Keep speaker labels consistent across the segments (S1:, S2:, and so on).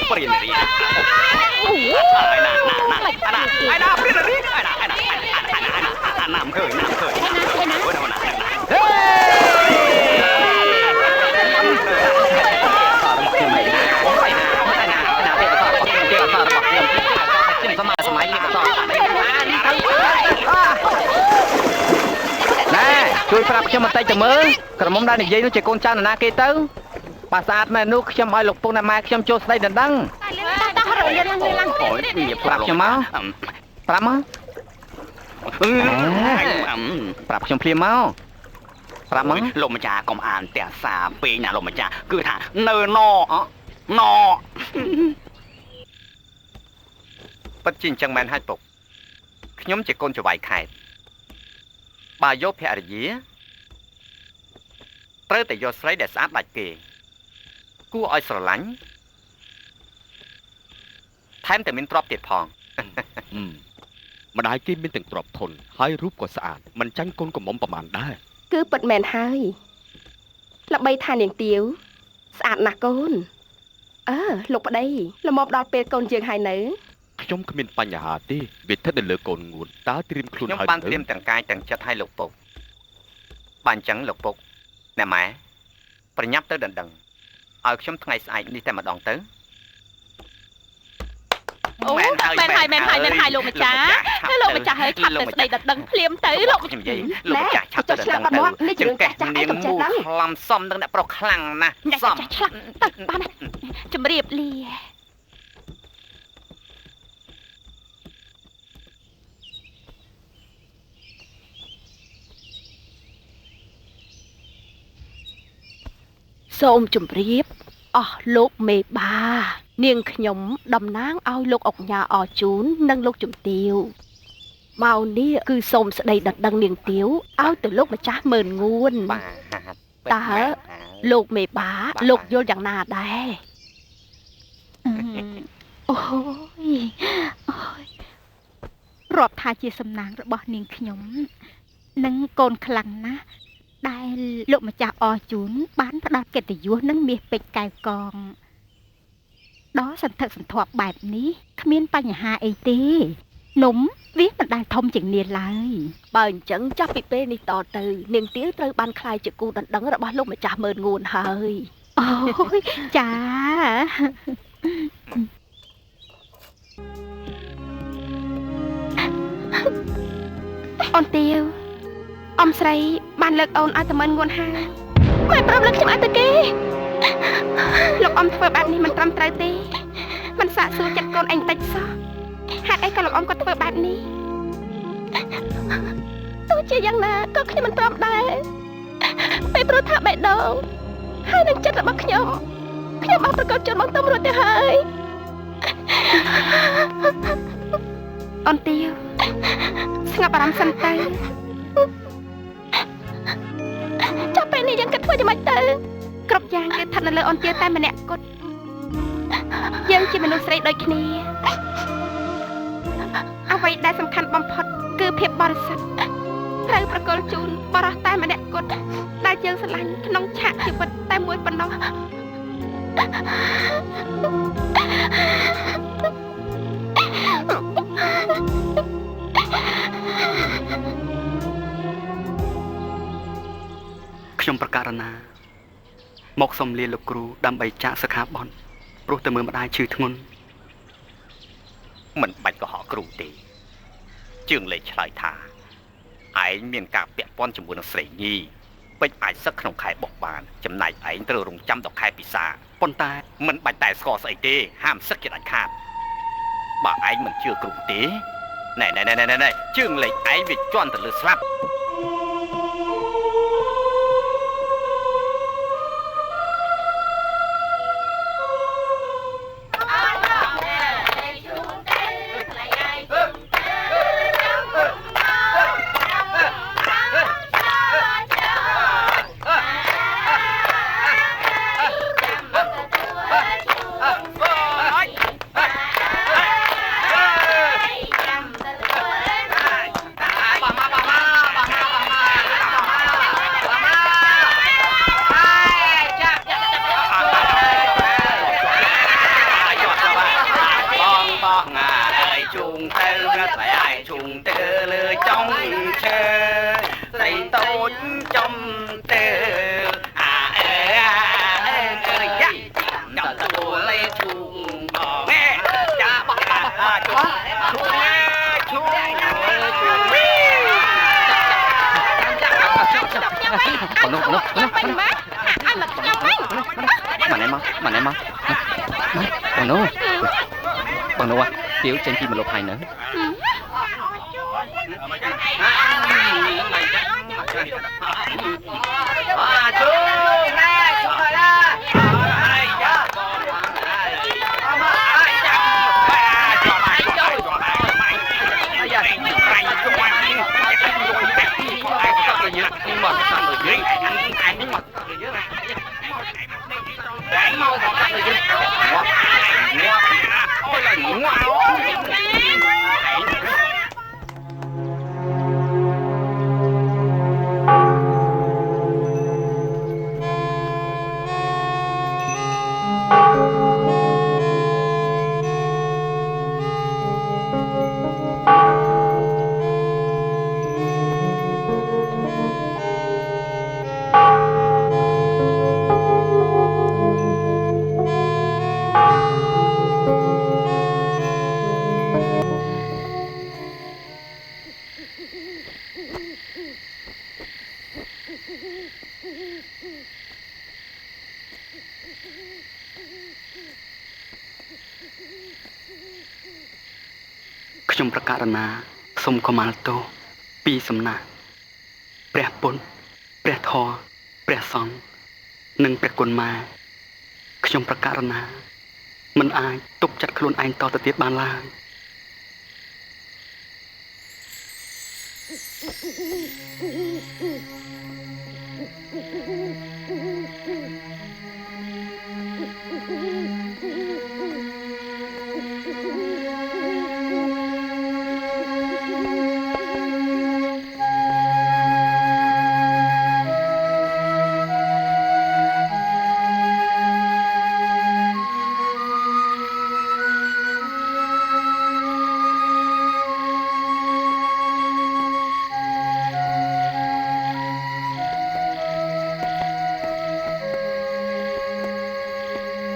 S1: เปลี่ยนรีไอ้น่าเปลี่ยนรีไอ้น่าเคยสมัยนี้ก็ต่อជួយប្រាប់ខ្ញុំបន្តិចទៅមើលក្រមុំដែលនិយាយនោះជាកូនចៅនរណាគេទៅបើស្អាតមែននោះខ្ញុំឲ្យលោកពុកណាម៉ែខ្ញុំចូលស្ដីដណ្ដឹងអូយប្រាប់ខ្ញុំមកប្រាប់មកប្រាប់ខ្ញុំភ្លាមមកប្រាប់មកលោកម្ចាស់កុំអានតែសារពេកណាលោកម្ចាស់គឺថានៅណពិតជាអញ្ចឹងមែនហើយពុកខ្ញុំជាកូនចៅវាយខេត្តបើយកភរិយាត្រូវតែយកស្រីដែលស្អាតដាច់គេគួរឲ្យស្រឡាញ់ថែមទាំងមានទ្រព្យទៀតផងម្ដាយគេមានទាំងទ្រព្យធនហើយរូបក៏ស្អាតមិនចាញ់កូនកំមុំប្រមាណដែរ
S2: គឺពិតមែនហើយល្បីថានាងទាវស្អាតណាស់កូនលោកប្តីល្មមដល់ពេលកូនយើងហើយនៅ
S1: ខ្ញុំគ្មានបញ្ហាទេវាស្ថិតនៅលើកូនងួនតើត្រៀមខ្លួនហើយខ្ញុំបានត្រៀមទាំងកាយទាំងចិត្តឲ្យលោកពុកបានអញ្ចឹងលោកពុកណែម៉ែប្រញាប់ទៅដណ្ដឹងឲ្យខ្ញុំថ្ងៃស្អែកនេះតែម្ដងទៅ
S3: អូមែនហើយលោកម្ចាស់លោកម្ចាស់ហើយឆាប់ទៅស្ដីដណ្ដឹងភ្លាមទៅលោក
S1: ខ្ញុំនិយាយលោកម្ចាស់ឆាប់ទៅដណ្ដឹងទៅចង្កេះនាងមូខ្លាំសំនឹងអ្នកប្រុសខ្លាំងណាស់
S3: សំឆ្លាក់ទៅបានជម្រាបលាសូមជម្រាបអស់លោកមេបានាងខ្ញុំតំណាងឲ្យលោកអុកញ៉ាអជូននិងលោកជំទាវមកនេះគឺសូមស្ដីដណ្ដឹងនាងទាវឲ្យទៅលោកម្ចាស់មើលងួនតើលោកមេបាលោកយល់យ៉ាងណាដែរ
S4: អូយរាប់ថាជាសំណាងរបស់នាងខ្ញុំនិងកូនខ្លាំងណាស់ដែលលោកម្ចាស់អជូនបានផ្ដល់កិត្តិយសនិងមាសពេជ្រកែវកងដល់សន្ធឹកសន្ធាប់បែបនេះគ្មានបញ្ហាអីទេនំវាមិនដែលធំជាងនាងឡើយ
S3: បើអញ្ចឹងចាប់ពីពេលនេះតទៅនាងទាវត្រូវបានខ្លាយជាគូដណ្ដឹងរបស់លោកម្ចាស់មើលងួនហើយ
S4: អូយចា
S2: អូនទាវអ៊ំស្រីបានលើកអូនឲ្យទៅមើលងួនហើយ
S3: មិនព្រមលើកខ្ញុំឲ្យទៅគេ
S2: លោកអ៊ំធ្វើបែបនេះមិនត្រឹមត្រូវទេមិនសាកសួរចិត្តកូនឯងតិចសោះហេតុអីក៏លោកអ៊ំក៏ធ្វើបែបនេះ
S3: ទោះជាយ៉ាងណាក៏ខ្ញុំមិនព្រមដែរពេលព្រោះថាបេះដូងហើយនឹងចិត្តរបស់ខ្ញុំបានប្រកបជន់មកទៅរួចទៅហើយ
S2: អូនទាវស្ងប់អារម្មណ៍សិនទៅ
S3: ចាប់ពេលនេះយើងគិតធ្វើយ៉ាងម៉េចទៅ
S2: គ្រប់យ៉ាងគឺស្ថិតនៅលើអូនទាវតែម្នាក់គត់យើងជាមនុស្សស្រីដូចគ្នាអ្វីដែលសំខាន់បំផុតគឺភាពបរិសុទ្ធត្រូវប្រកល់ជូនបរិសុទ្ធតែម្នាក់គត់ដែលយើងស្រឡាញ់ក្នុងឆាកជីវិតតែមួយប៉ុណ្ណោះ
S1: ខ្ញុំប្រកាសណាមកសុំលាលោកគ្រូដើម្បីចាក់សិក្ខាបទព្រោះតែមើលម្ដាយឈឺធ្ងន់មិនបាច់កុហកគ្រូទេជើងលេខឆ្លើយថាឯងមានការពាក់ព័ន្ធជាមួយនឹងស្រីញីពេជ្រអាចសឹកក្នុងខែបោះបានចំណែកឯងត្រូវរងចាំដល់ខែពិសាប៉ុន្តែមិនបាច់តែស្គាល់ស្អីទេហាមសឹកជាដាច់ខាតបើឯងមិនជឿគ្រូទេណែជើងលេខឯងវាជន់ទៅលើស្លាប់ នោះ
S2: មិនមកឲ្យមកខ្ញុំវិញ
S1: មកណែមកបងនោះទៀវចេញពីម្លប់ហើយនៅខ្ញុំប្រកាសណាសូមខមាលទោសពីសំណាក់ព្រះពុទ្ធព្រះធម៌ព្រះសង្ឃនិងព្រះគុណម៉ែខ្ញុំប្រកាសណាមិនអាចទប់ចិត្តខ្លួនឯងតទៅទៀតបានឡើយ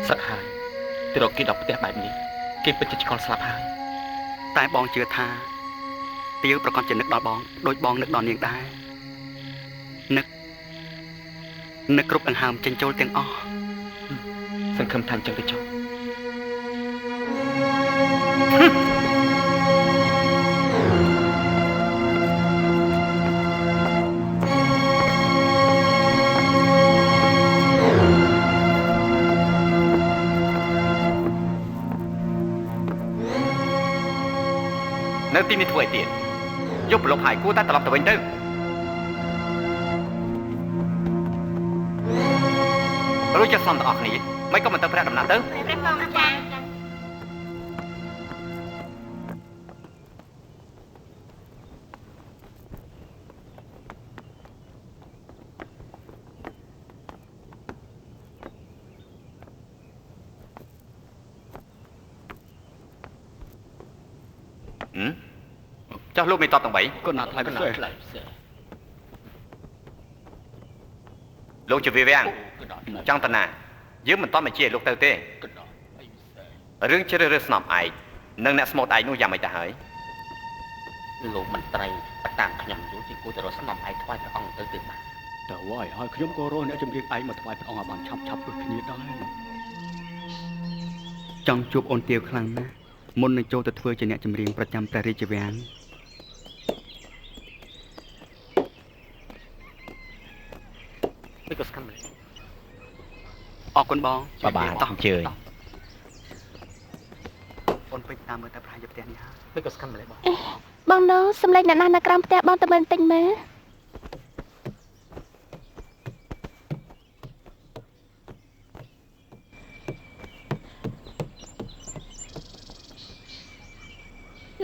S1: សឹកហើយទៅរកគេដល់ផ្ទះបែបនេះគេពិតជាឆ្កល់ស្លាប់ហើយតែបងជឿថាទៀវប្រកាសជានឹកដល់បងដូចបងនឹកដល់នាងដែរនឹកគ្រប់ដង្ហើមចេញចូលទាំងអស់សង្ឃឹមថាអញ្ចឹងទៅចុះនៅទីនេះធ្វើឲ្យទៀតយកប្រឡប់ហើយគួរតែត្រឡប់ទៅវិញទៅរួចចុះសំទាំងអស់គ្នាមិនក៏មិនទៅព្រះដំណើរទៅព្រះកងអាចារ្យចុះលោកមានតបទាំង3គាត់ណាត់ថ្លៃផ្សេងលោកជាវាវាំងចង់តាណាយើងមិនតន់បញ្ជាលោកទៅទេរឿងជ្រើសរើសស្នំឯកនិងអ្នកស្មូតឯកនោះយ៉ាងម៉េចទៅហើយលោកមន្ត្រីតាមខ្ញុំយល់ជាគួរទៅរកស្នំឯកថ្វាយព្រះអង្គទៅទៀតបាទតើវាយហើយខ្ញុំក៏រកអ្នកចម្រៀងឯកមកថ្វាយព្រះអង្គឲ្យបានឆាប់ដូចគ្នាដែរចង់ជួបអូនទាវខ្លាំងណាស់មុននឹងចូលទៅធ្វើជាអ្នកចម្រៀងប្រចាំព្រះរាជវាំងមិនក៏ស្គាល់មិនអរគុណបងបាទអញ្ជើញអូនពេញតាមមើលតែប្រហែលយកផ្ទះនេះហើយមិនក៏ស្គាល់មិនបងនៅសំឡេងអ្នកណានៅក្រោមផ្ទះបងទៅមើលបន្តិចមើល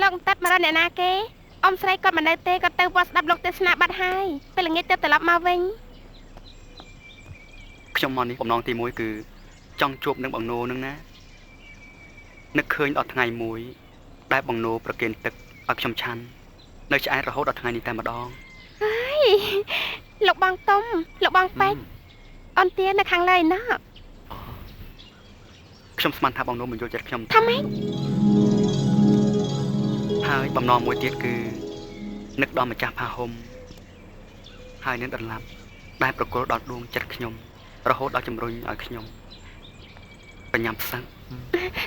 S1: លោកតាត់មករកអ្នកណាគេអ៊ំស្រីគាត់មិននៅទេគាត់ទៅវត្តស្ដាប់លោកទេសនាបាត់ហើយពេលល្ងាចទៅត្រឡប់មកវិញខ្ញុំមកនេះបំណងទី1គឺចង់ជួបនឹងបងណូនឹងណានឹកឃើញដល់ថ្ងៃមួយដែលបងណូប្រគេនទឹកឲ្យខ្ញុំឆាន់នៅឆ្អែតរហូតដល់ថ្ងៃនេះតែម្ដងហើយលោកបងតុំលោកបងពេជ្រអនទានៅខាងលើណាខ្ញុំស្មានថាបងណូមិនយល់ចិត្តខ្ញុំថាម៉េចហើយបំណងមួយទៀតគឺនឹកដល់ម្ចាស់ផាហុំហើយនឹងដន្លាប់ ដែលប្រគល់ដល់ដួងចិត្តខ្ញុំរហូតដល់ជំរុញឲ្យខ្ញុំបញ្ញាប់សឹក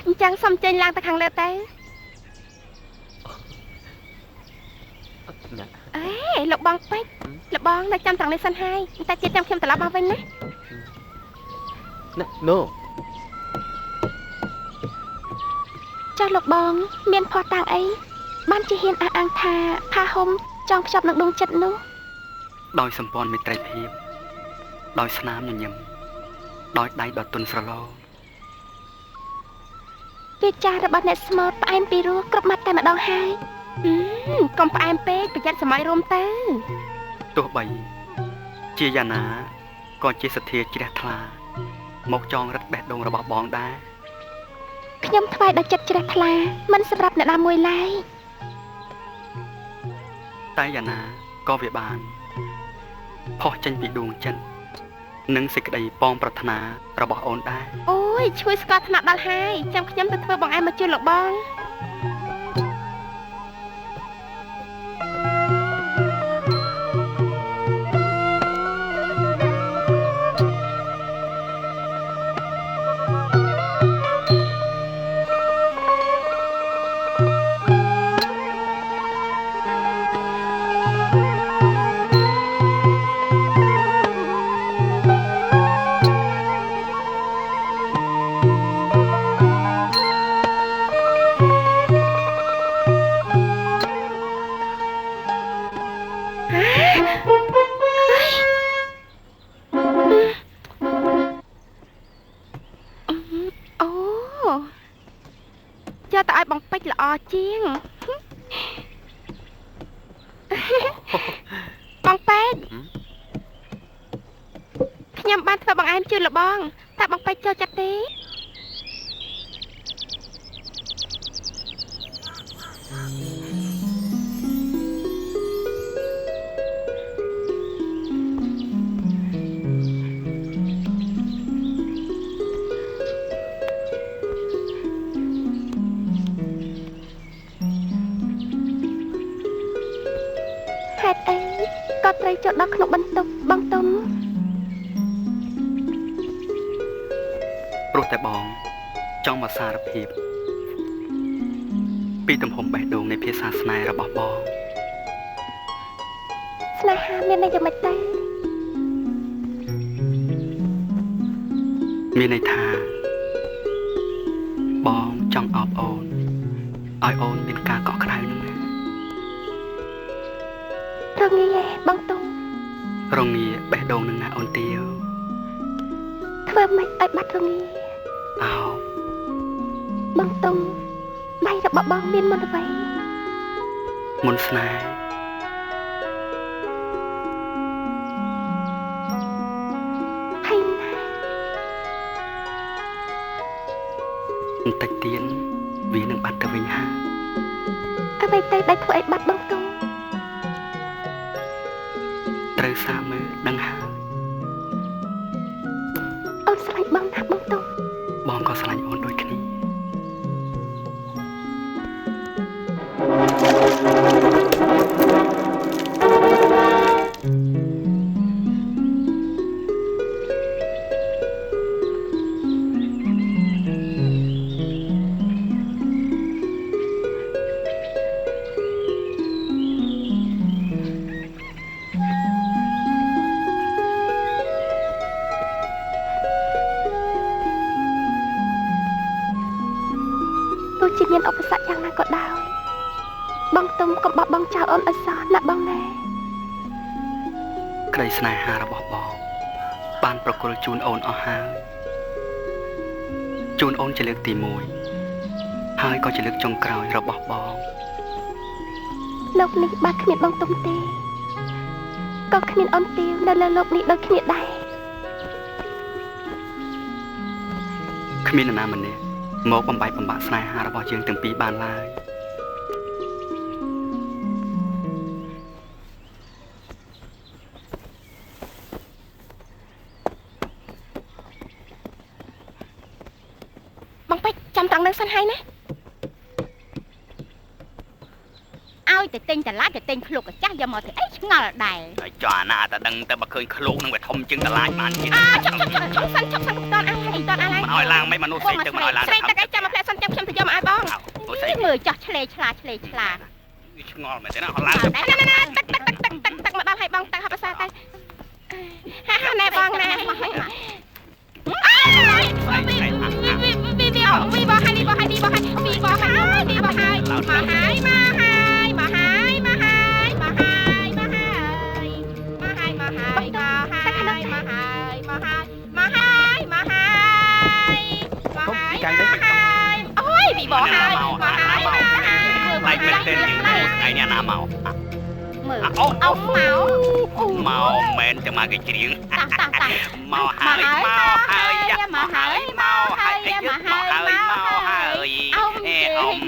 S2: អញ្ចឹងសុំចេញឡើងទៅខាងលើទៅអេលោកបងពេជ្រលោកបងនៅចាំត្រង់នេះសិនហើយតែជិះចាំខ្ញុំត្រឡប់មកវិញណា
S5: No
S2: ចាស់លោកបងមានផោះតាំងអីបានជាហ៊ានអះអាងថាផាហុំចង់ភ្ជាប់នឹងដួងចិត្តនោះ
S1: ដោយសម្ព័ន្ធមេត្រីភាពដោយស្នាមញញឹមដោយដៃដ៏ទន់ស្រឡោ
S2: វាចាស់របស់អ្នកស្មូតផ្អែមពីរោះគ្រប់មាត់តែម្ដងហើយកុំផ្អែមពេកប្រយ័ត្នសម័យរួមទៅ
S1: ទោះបីជាយ៉ាងណាក៏ជាសទ្ធាជ្រះថ្លាមកចងរឹតបេះដូងរបស់បងដែរ
S2: ខ្ញុំថ្វាយដល់ចិត្តជ្រះថ្លាមិនសម្រាប់អ្នកណាមួយឡើយ
S1: តែយ៉ាងណាក៏វាបានផុសចេញពីដួងចិត្តនិងសេចក្តីប៉ងប្រាថ្នារបស់អូនដែរ
S2: អូយឈ្ងុយស្ករថ្នាក់ដល់ហើយចាំខ្ញុំទៅធ្វើបងឯងមកជឿលោកបង យកទៅឲ្យបងពេជ្រល្អជាង បងពេជ្រខ្ញុំបានធ្វើបងឯងជឿលបងតែបងពេជ្រចូលចិត្តទេ ហេតុអីក៏ត្រូវចូលដល់ក្នុងបន្ទប់បងទុំ
S1: ព្រោះតែបងចង់មកសារភាពពីទំហំបេះដូងនៃភាសាស្នេហ៍របស់បង
S2: ស្នេហាមានន័យយ៉ាងម៉េចទេ
S1: មានន័យថាបងចង់អបអូនឲ្យអូនមានការកក់ក្ដៅនឹងណា
S2: រងាបងទុំ
S1: រងាបេះដូងនឹងណាអូនទាវ
S2: ធ្វើម៉េចឲ្យបាត់រងា
S1: អោ
S2: បងទុំដៃរបស់បងមានមុនអ្វី
S1: មុនស្នេហ៍
S2: ហើយណា
S1: បន្តិចទៀតវានឹងបាត់ទៅវិញហើយ
S2: អ្វីទៅដែលធ្វើឲ្យបាត់បងទុំ
S1: ត្រូវសាកមើលដឹងហើយ
S2: អូនស្រឡាញ់បងណាស់បងទុំ
S1: បងក៏ស្រឡាញ់អូនដូចគ្នា
S2: ទោះជាមានឧបសគ្គយ៉ាងណាក៏ដោយបងទុំកុំបោះបង់ចោលអូនឲ្យសោះណាបងណា
S1: ក្តីស្នេហារបស់បងបានប្រគល់ជូនអូនអស់ហើយជូនអូនជាលើកទី1ហើយក៏ជាលើកចុងក្រោយរបស់បង
S2: លោកនេះបើគ្មានបងទុំទេក៏គ្មានអូនទាវនៅលើលោកនេះដូចគ្នាដែរ
S1: គ្មាននរណាម្នាក់មកបំបែកបំបាក់ស្នេហារបស់យើងទាំងពីរបានឡើយ
S2: បងពេជ្រចាំត្រង់នឹងសិនហើយណាអោ
S4: ឲ្យតែទិញតឡាចទៅទិញឃ្លុកកាចាស់យកមកទៅអីឆ្ងល់ដែរ
S1: ហើយចុះអាណាតែដឹងតែបើឃើញឃ្លោកនឹងវាធំជាងតឡាចបានទៀត
S2: ចុះសិនតន់អាយតន់អាយ
S1: មិនឲ្យឡើងមិនមនុស្សស្រីទឹកមិនឲ្យឡើង
S2: ស្រីទឹកអីចាំមកផ្លែសិនចាំខ្ញុំទៅយកមកឲ្យបង
S1: អូស្អី
S4: មើលចាស់ឆ្លេឆ្លាឆ្លេឆ្លា
S1: ឆ្ងល់មែនទេណាឲ្យឡើង
S2: ទឹកមកដល់ឲ្យបងទឹកហើយភាសាទៅហាណែបងណែមកហើយវីបហើយនេះបហើយនេះបហើយវីបហើយនេះបហើយមកហើយមកហើយមកហើយមកហើយមកហើយមកហើយមកហើយមកហើយមកហើយមកហើយមកហើយមកហើយមកហើយមកហើយអូយវីបហើយមកហើយមកហើយ
S1: lại mình tên những ngày nhà nào màu
S4: មើល
S1: អូ
S4: អ៊ំមក
S1: មកមែនតែមកគេច្រៀង
S4: តាតាតា
S1: មកហើយមកហើយមកហើយមកហើយមកហើយមកហើយអេអ៊ំ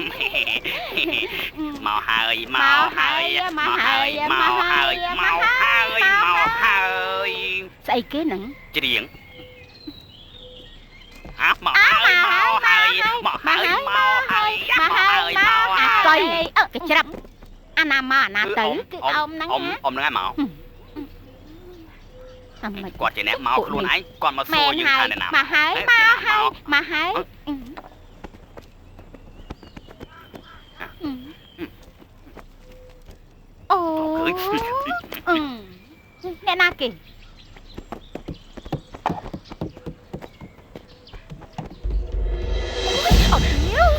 S1: មកហើយមកហើយមកហើយមកហើយមកហើយមកហើយ
S4: ស្អីគេហ្នឹង
S1: ច្រៀងមកហើយមកហើយមកហើយមកហើយមកហើយមកហើ
S4: កុ
S1: យ
S4: យកច្រាប់អាណាមកអាណាទៅគឺអ៊ំហ្នឹង
S1: អ៊ំហ្នឹងឯងមក
S4: អាមិន
S1: គាត់ជាអ្នកមកខ្លួនឯងគាត់មកសួ
S4: មែ
S1: រ
S4: ន
S1: យើង
S4: ហើ
S1: ថា
S4: យ
S1: អ្នកណា
S4: មកហើយមកហើយមកហើយអូអ្នកណាគេ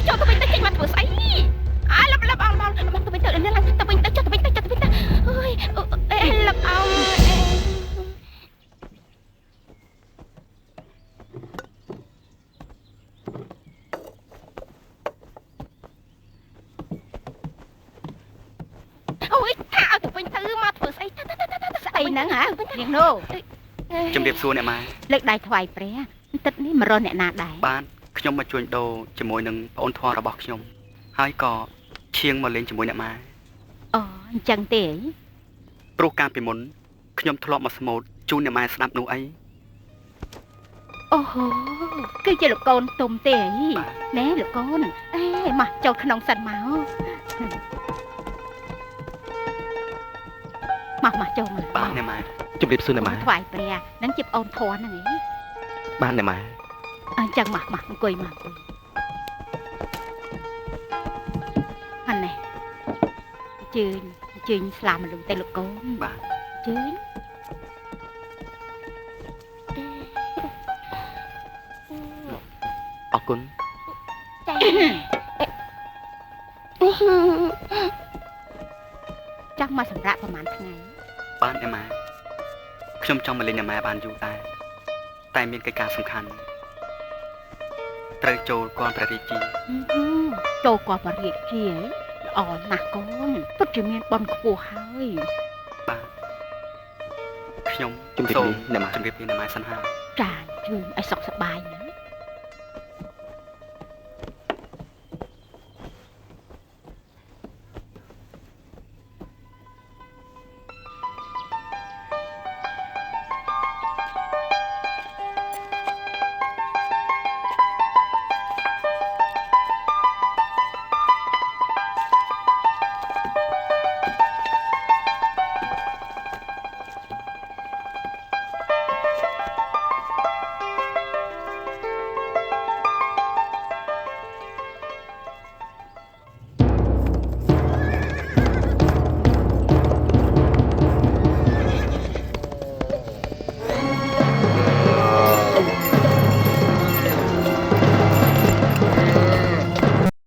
S2: ចូលទៅវិញទៅចេញមកធ្វើស្អីអាលឹបអងមកទៅវិញទៅនេះឡើងទៅវិញទៅចុះទៅវិញទៅអើយលឹបអងអូយថាឲ្យទៅវិញទៅមកធ្វើស្អីស្អីហ្នឹងហ៎នាងនោះ
S1: ជំរាបសួរអ្នកម៉ែ
S4: លើកដៃថ្វាយព្រះទឹកនេះមករស់អ្នកណាដែរ
S1: បាទខ្ញុំមកជួញដូរជាមួយនឹងប្អូនធွာរបស់ខ្ញុំហើយក៏ឈៀងមកលេងជាមួយអ្នកម៉ែ
S4: អូអញ្ចឹងទេ
S1: ព្រោះកាលពីមុនខ្ញុំធ្លាប់មកស្មូតជូនអ្នកម៉ែស្ដាប់នោះអី
S4: អូហូគឺជាលោកកូនទុំទេអីណែលោកកូនអេមកចូលក្នុងសិនមកចូលមក
S1: បាទអ្នកម៉ែ
S5: ជំរាបសួរអ្នកម៉ែ
S4: ថ្វាយព្រះនឹងជាប្អូនធွာហ្នឹងឯង
S5: បាទអ្នកម៉ែ
S4: អញ្ចឹងមកអង្គុយមកអានេះជើញស្លាមមនុស្សទៅលោកកូន
S1: បាទ
S4: ជើញ
S5: អរគុណ
S4: ចង់មកសម្រាប់ប្រហែលថ្ងៃ
S1: បាទអ្នកម៉ែខ្ញុំចង់មកលេងអ្នកម៉ែបានយូរតែមានកិច្ចការសំខាន់ត្រូវចូលគាល់ព្រះរាជា
S4: ចូលក៏បរិយាជាល្អណាស់កូនពិតជាមានបនខ្ពស់ហើយ
S1: បាទខ្ញុំ
S5: ជំរាបលាអ្នកម៉ែ
S1: ជំរាបលាអ្នកម៉ែសិនហើយ
S4: ចាជឿនឲ្យសុខសប្បាយណា